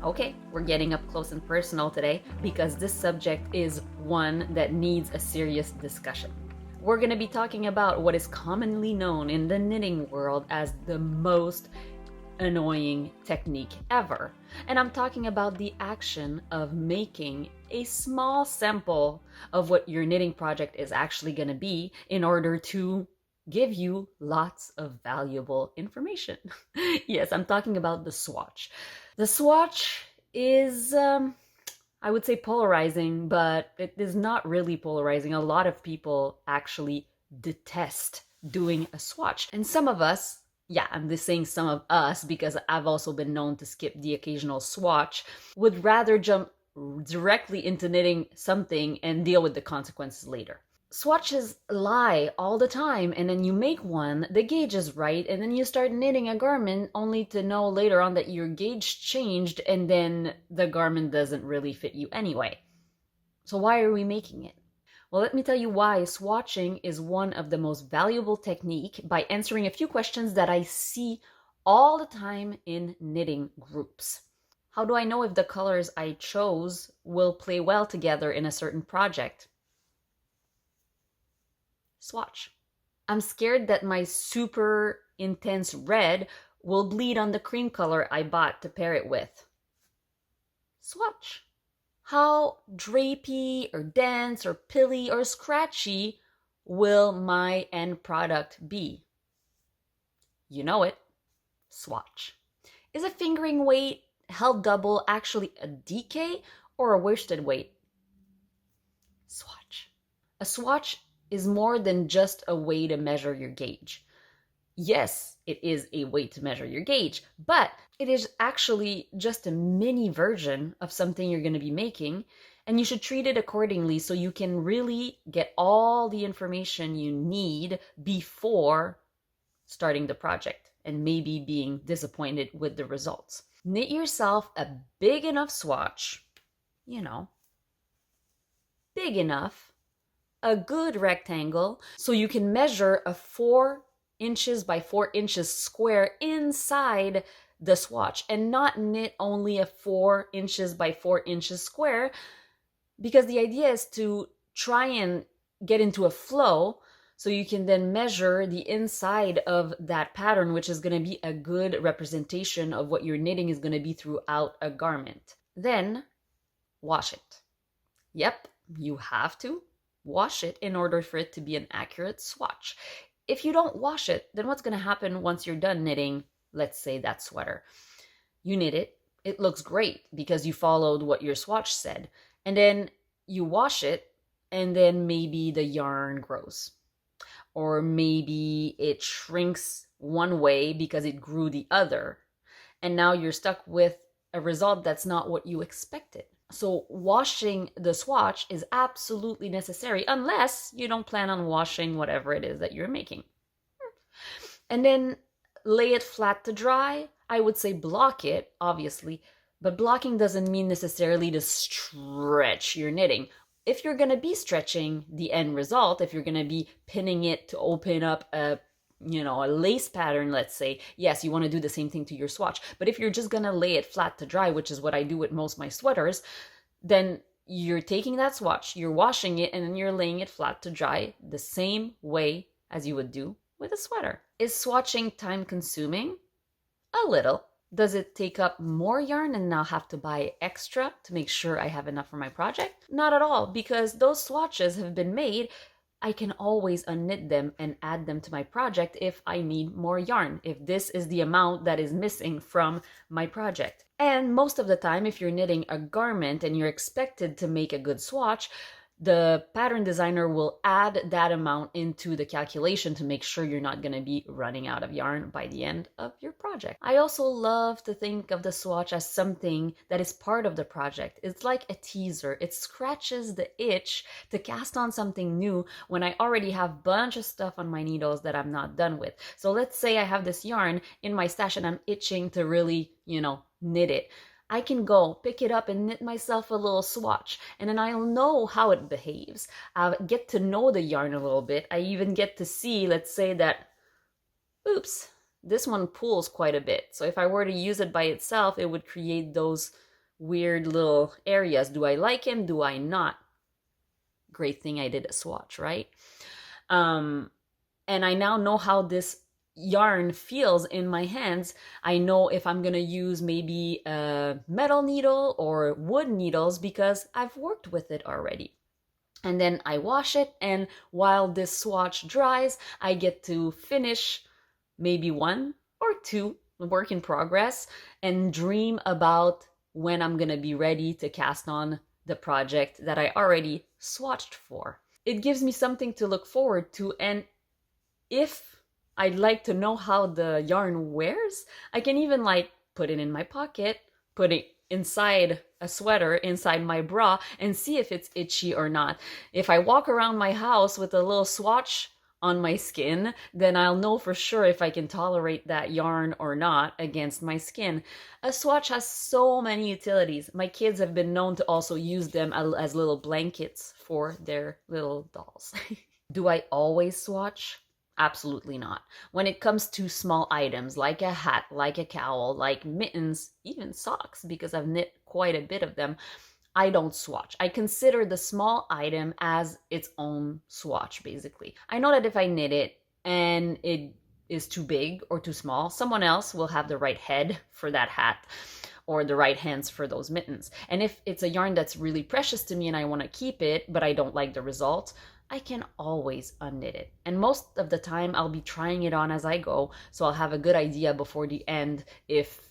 Okay, we're getting up close and personal today because this subject is one that needs a serious discussion. We're going to be talking about what is commonly known in the knitting world as the most annoying technique ever. And I'm talking about the action of making a small sample of what your knitting project is actually going to be in order to give you lots of valuable information. Yes, I'm talking about the swatch. The swatch is, I would say, polarizing, but it is not really polarizing. A lot of people actually detest doing a swatch. And some of us, yeah, I'm just saying some of us because I've also been known to skip the occasional swatch, would rather jump directly into knitting something and deal with the consequences later. Swatches lie all the time, and then you make one, the gauge is right, and then you start knitting a garment only to know later on that your gauge changed and then the garment doesn't really fit you anyway. So why are we making it? Well, let me tell you why swatching is one of the most valuable technique by answering a few questions that I see all the time in knitting groups. How do I know if the colors I chose will play well together in a certain project? Swatch. I'm scared that my super intense red will bleed on the cream color I bought to pair it with. Swatch. How drapey or dense or pilly or scratchy will my end product be? You know it. Swatch. Is a fingering weight held double actually a DK or a worsted weight? Swatch. A swatch is more than just a way to measure your gauge. Yes, it is a way to measure your gauge, but it is actually just a mini version of something you're going to be making, and you should treat it accordingly so you can really get all the information you need before starting the project and maybe being disappointed with the results. Knit yourself a big enough swatch, big enough, a good rectangle, so you can measure a 4 inches by 4 inches square inside the swatch and not knit only a 4 inches by 4 inches square, because the idea is to try and get into a flow so you can then measure the inside of that pattern, which is going to be a good representation of what your knitting is going to be throughout a garment. Then wash it. Yep, you have to wash it in order for it to be an accurate swatch. If you don't wash it, then what's going to happen once you're done knitting, let's say, that sweater? You knit it, it looks great because you followed what your swatch said, and then you wash it, and then maybe the yarn grows, or maybe it shrinks one way because it grew the other, and now you're stuck with a result that's not what you expected. So washing the swatch is absolutely necessary unless you don't plan on washing whatever it is that you're making. And then lay it flat to dry. I would say block it, obviously, but blocking doesn't mean necessarily to stretch your knitting. If you're going to be stretching the end result, if you're going to be pinning it to open up a lace pattern, let's say, yes, you want to do the same thing to your swatch. But if you're just going to lay it flat to dry, which is what I do with most of my sweaters, then you're taking that swatch, you're washing it, and then you're laying it flat to dry the same way as you would do with a sweater. Is swatching time consuming? A little. Does it take up more yarn and now have to buy extra to make sure I have enough for my project? Not at all, because those swatches have been made. I can always unknit them and add them to my project if I need more yarn, if this is the amount that is missing from my project. And most of the time, if you're knitting a garment and you're expected to make a good swatch, the pattern designer will add that amount into the calculation to make sure you're not going to be running out of yarn by the end of your project. I also love to think of the swatch as something that is part of the project. It's like a teaser. It scratches the itch to cast on something new when I already have a bunch of stuff on my needles that I'm not done with. So let's say I have this yarn in my stash and I'm itching to really, knit it. I can go pick it up and knit myself a little swatch, and then I'll know how it behaves. I'll get to know the yarn a little bit. I even get to see, let's say that, oops, this one pulls quite a bit. So if I were to use it by itself, it would create those weird little areas. Do I like him? Do I not? Great thing I did a swatch, right? And I now know how this yarn feels in my hands. I know if I'm gonna use maybe a metal needle or wood needles because I've worked with it already. And then I wash it, and while this swatch dries, I get to finish maybe 1 or 2 work in progress and dream about when I'm gonna be ready to cast on the project that I already swatched for. It gives me something to look forward to, and if I'd like to know how the yarn wears, I can even like put it in my pocket, put it inside a sweater, inside my bra, and see if it's itchy or not. If I walk around my house with a little swatch on my skin, then I'll know for sure if I can tolerate that yarn or not against my skin. A swatch has so many utilities. My kids have been known to also use them as little blankets for their little dolls. Do I always swatch? Absolutely not. When it comes to small items like a hat, like a cowl, like mittens, even socks, because I've knit quite a bit of them, I don't swatch. I consider the small item as its own swatch, basically. I know that if I knit it and it is too big or too small, someone else will have the right head for that hat or the right hands for those mittens. And if it's a yarn that's really precious to me and I want to keep it, but I don't like the result, I can always unknit it. And most of the time I'll be trying it on as I go, so I'll have a good idea before the end if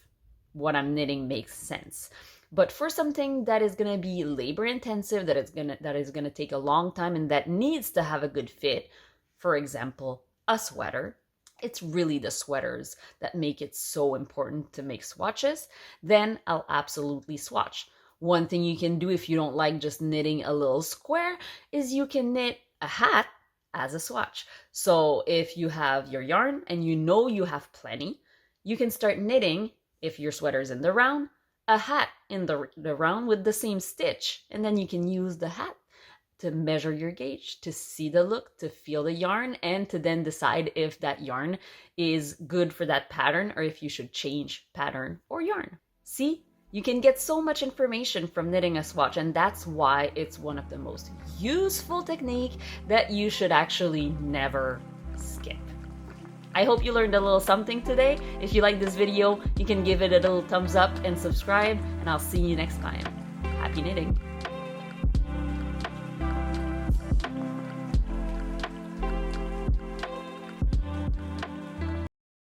what I'm knitting makes sense. But for something that is going to be labor intensive, that is going to take a long time and that needs to have a good fit, for example, a sweater, it's really the sweaters that make it so important to make swatches, then I'll absolutely swatch. One thing you can do if you don't like just knitting a little square is you can knit a hat as a swatch. So if you have your yarn and you know you have plenty, you can start knitting, if your sweater's in the round, a hat in the round with the same stitch. And then you can use the hat to measure your gauge, to see the look, to feel the yarn, and to then decide if that yarn is good for that pattern or if you should change pattern or yarn. See? You can get so much information from knitting a swatch, and that's why it's one of the most useful techniques that you should actually never skip. I hope you learned a little something today. If you like this video, you can give it a little thumbs up and subscribe, and I'll see you next time. Happy knitting!